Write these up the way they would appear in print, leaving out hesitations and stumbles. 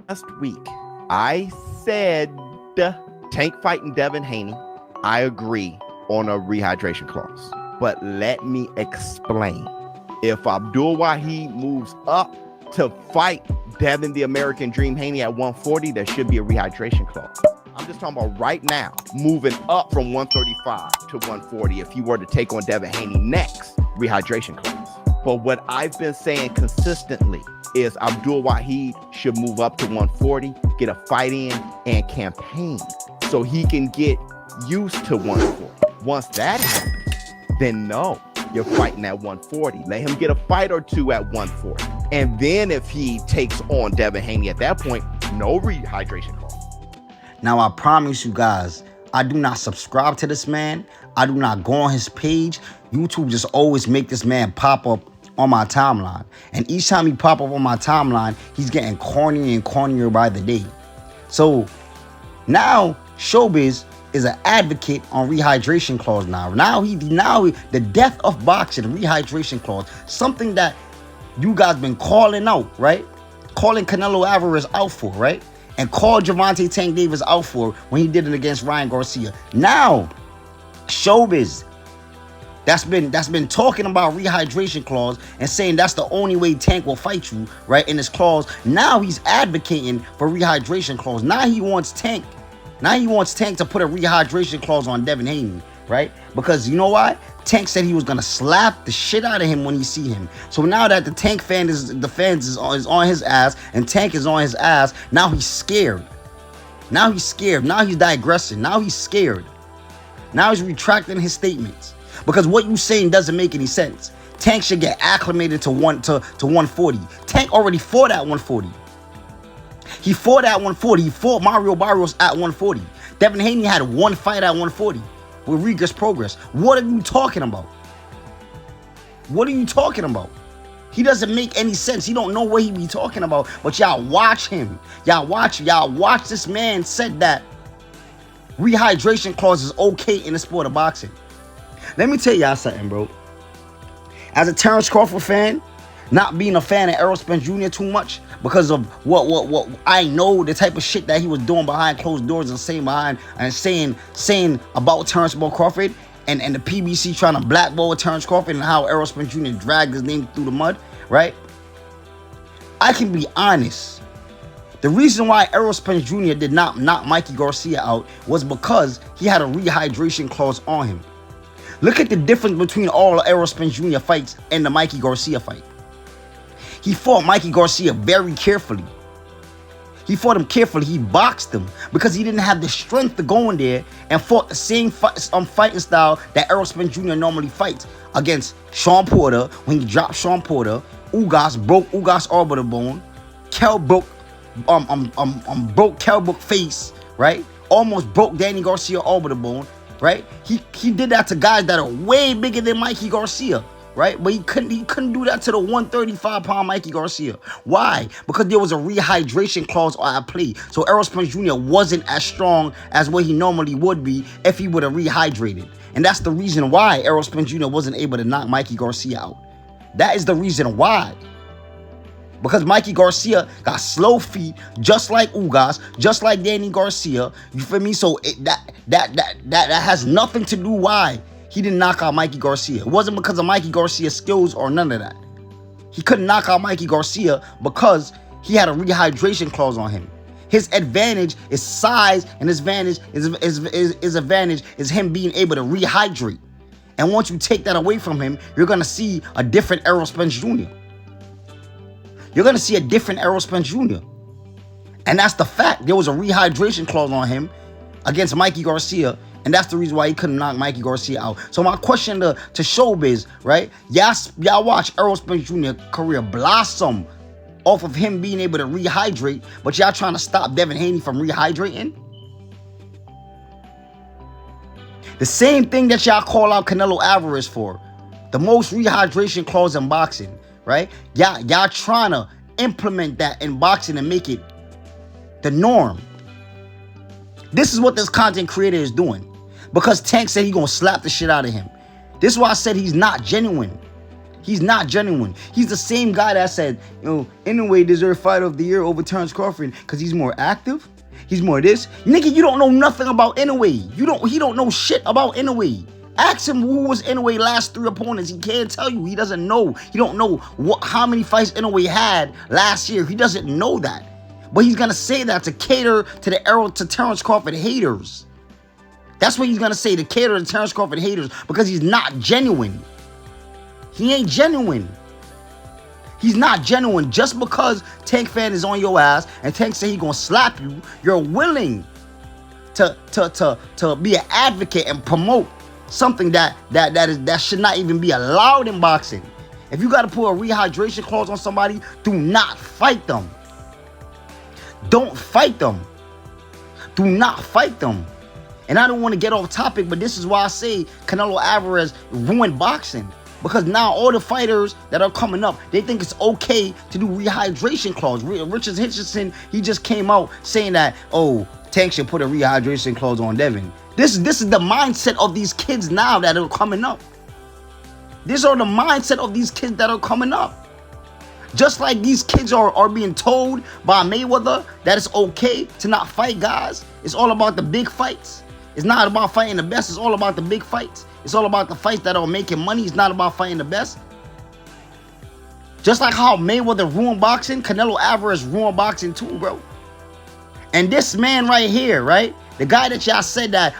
Last week, I said Tank fighting Devin Haney. I agree on a rehydration clause. But let me explain. If Abdul Wahid moves up to fight Devin the American Dream Haney at 140, there should be a rehydration clause. I'm just talking about right now, moving up from 135 to 140 if you were to take on Devin Haney next, rehydration clause. But what I've been saying consistently is Abdul Wahid should move up to 140, get a fight in, and campaign so he can get used to 140. Once that happens, then no, you're fighting at 140. Let him get a fight or two at 140. And then if he takes on Devin Haney at that point, no rehydration clause. Now, I promise you guys, I do not subscribe to this man. I do not go on his page. YouTube just always make this man pop up on my timeline. And each time he pop up on my timeline, he's getting cornier and cornier by the day. So now Showbiz is an advocate on rehydration clause now. Now the death of boxing, rehydration clause, something that you guys been calling out, right? Calling Canelo Alvarez out for, right? And called Gervonta Tank Davis out for when he did it against Ryan Garcia. Now, Showbiz that's been talking about rehydration clause and saying that's the only way Tank will fight you, right? In this clause. Now he's advocating for rehydration clause. Now he wants Tank to put a rehydration clause on Devin Haney, right? Because you know why? Tank said he was gonna slap the shit out of him when he see him. So now that the fans is on his ass and Tank is on his ass, now he's scared. Now he's scared. Now he's digressing. Now he's scared. Now he's retracting his statements because what you saying doesn't make any sense. Tank should get acclimated to 140. Tank already fought at 140. He fought at 140. He fought Mario Barrios at 140. Devin Haney had one fight at 140 with Regas Progress. What are you talking about? What are you talking about? He doesn't make any sense. He don't know what he be talking about. But y'all watch him. Y'all watch this man said that rehydration clause is okay in the sport of boxing. Let me tell y'all something, bro. As a Terrence Crawford fan, not being a fan of Errol Spence Jr. too much because of what I know, the type of shit that he was doing behind closed doors and saying about Terrence Crawford and the PBC trying to blackball Terrence Crawford and how Errol Spence Jr. dragged his name through the mud, right? I can be honest. The reason why Errol Spence Jr. did not knock Mikey Garcia out was because he had a rehydration clause on him. Look at the difference between all Errol Spence Jr. fights and the Mikey Garcia fight. He fought Mikey Garcia very carefully. He fought him carefully. He boxed him because he didn't have the strength to go in there and fought the same fighting style that Errol Spence Jr. normally fights against Sean Porter. When he dropped Sean Porter, Ugas broke Ugas' orbital bone. Kel broke Kel Brook face, right? Almost broke Danny Garcia orbital bone, right? He did that to guys that are way bigger than Mikey Garcia, right? But he couldn't do that to the 135-pound Mikey Garcia. Why? Because there was a rehydration clause at play. So Errol Spence Jr. wasn't as strong as what he normally would be if he would have rehydrated. And that's the reason why Errol Spence Jr. wasn't able to knock Mikey Garcia out. That is the reason why. Because Mikey Garcia got slow feet, just like Ugas, just like Danny Garcia. You feel me? So that has nothing to do why he didn't knock out Mikey Garcia. It wasn't because of Mikey Garcia's skills or none of that. He couldn't knock out Mikey Garcia because he had a rehydration clause on him. His advantage is size, and his advantage is him being able to rehydrate. And once you take that away from him, you're gonna see a different Errol Spence Jr. You're going to see a different Errol Spence Jr. And that's the fact. There was a rehydration clause on him against Mikey Garcia. And that's the reason why he couldn't knock Mikey Garcia out. So my question to Showbiz, right? Y'all watch Errol Spence Jr. career blossom off of him being able to rehydrate. But y'all trying to stop Devin Haney from rehydrating? The same thing that y'all call out Canelo Alvarez for. The most rehydration clause in boxing. Right? Y'all trying to implement that in boxing and make it the norm. This is what this content creator is doing. Because Tank said he's going to slap the shit out of him. This is why I said he's not genuine. He's not genuine. He's the same guy that said, anyway, deserve fight of the year over Terrence Crawford because he's more active. He's more this. Nigga, you don't know nothing about Inoue. He don't know shit about Inoue. Ask him who was Inoue last 3 opponents. He can't tell you. He doesn't know. He don't know how many fights Inoue had last year. He doesn't know that. But he's gonna say that to cater to to Terrence Crawford haters. That's what he's gonna say, to cater to Terrence Crawford haters, because he's not genuine. He ain't genuine. He's not genuine. Just because Tank fan is on your ass and Tank say he gonna slap you, you're willing to be an advocate and promote something that should not even be allowed in boxing. If you gotta put a rehydration clause on somebody, do not fight them. Don't fight them. Do not fight them. And I don't want to get off topic, but this is why I say Canelo Alvarez ruined boxing. Because now all the fighters that are coming up, they think it's okay to do rehydration clause. Richard Hitchison, he just came out saying that, Tank should put a rehydration clause on Devin. This is the mindset of these kids now that are coming up. These are the mindset of these kids that are coming up. Just like these kids are being told by Mayweather that it's okay to not fight guys. It's all about the big fights. It's not about fighting the best. It's all about the big fights. It's all about the fights that are making money. It's not about fighting the best. Just like how Mayweather ruined boxing, Canelo Alvarez ruined boxing too, bro. And this man right here, right? The guy that y'all said that,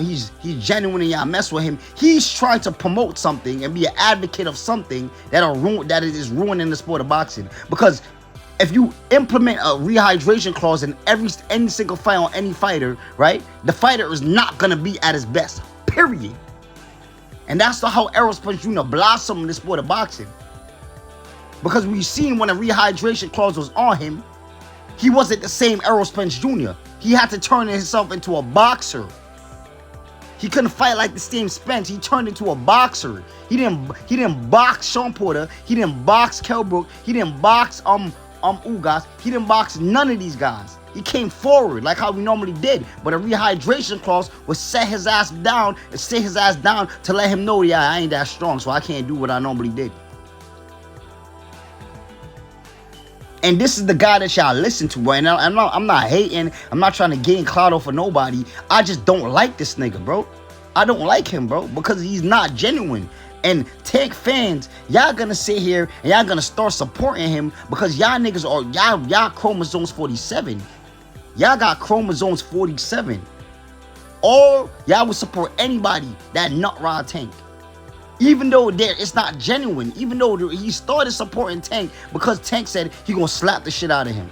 he's genuine and y'all mess with him. He's trying to promote something and be an advocate of something that is ruining the sport of boxing. Because if you implement a rehydration clause in any single fight on any fighter, right? The fighter is not gonna be at his best, period. And that's how Errol Spence Jr. blossomed in the sport of boxing. Because we've seen when a rehydration clause was on him, he wasn't the same Errol Spence Jr. He had to turn himself into a boxer. He couldn't fight like the same Spence. He turned into a boxer. He didn't box Sean Porter. He didn't box Kell Brook. He didn't box Ugas. He didn't box none of these guys. He came forward like how we normally did. But a rehydration clause would set his ass down to let him know, yeah, I ain't that strong, so I can't do what I normally did. And this is the guy that y'all listen to, bro. And I'm not hating. I'm not trying to gain clout off of nobody. I just don't like this nigga, bro. I don't like him, bro, because he's not genuine. And Tank fans, y'all gonna sit here and y'all gonna start supporting him because y'all niggas are y'all chromosomes 47. Y'all got chromosomes 47. Or y'all would support anybody that nut rod Tank. Even though it's not genuine, even though he started supporting Tank because Tank said he gonna slap the shit out of him.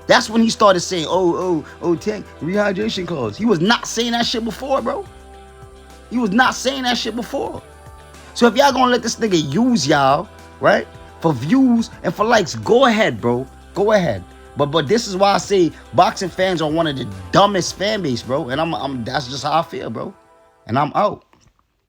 That's when he started saying, Tank, rehydration clause. He was not saying that shit before, bro. He was not saying that shit before. So if y'all gonna let this nigga use y'all, right, for views and for likes, go ahead, bro. Go ahead. But this is why I say boxing fans are one of the dumbest fan base, bro. And I'm that's just how I feel, bro. And I'm out.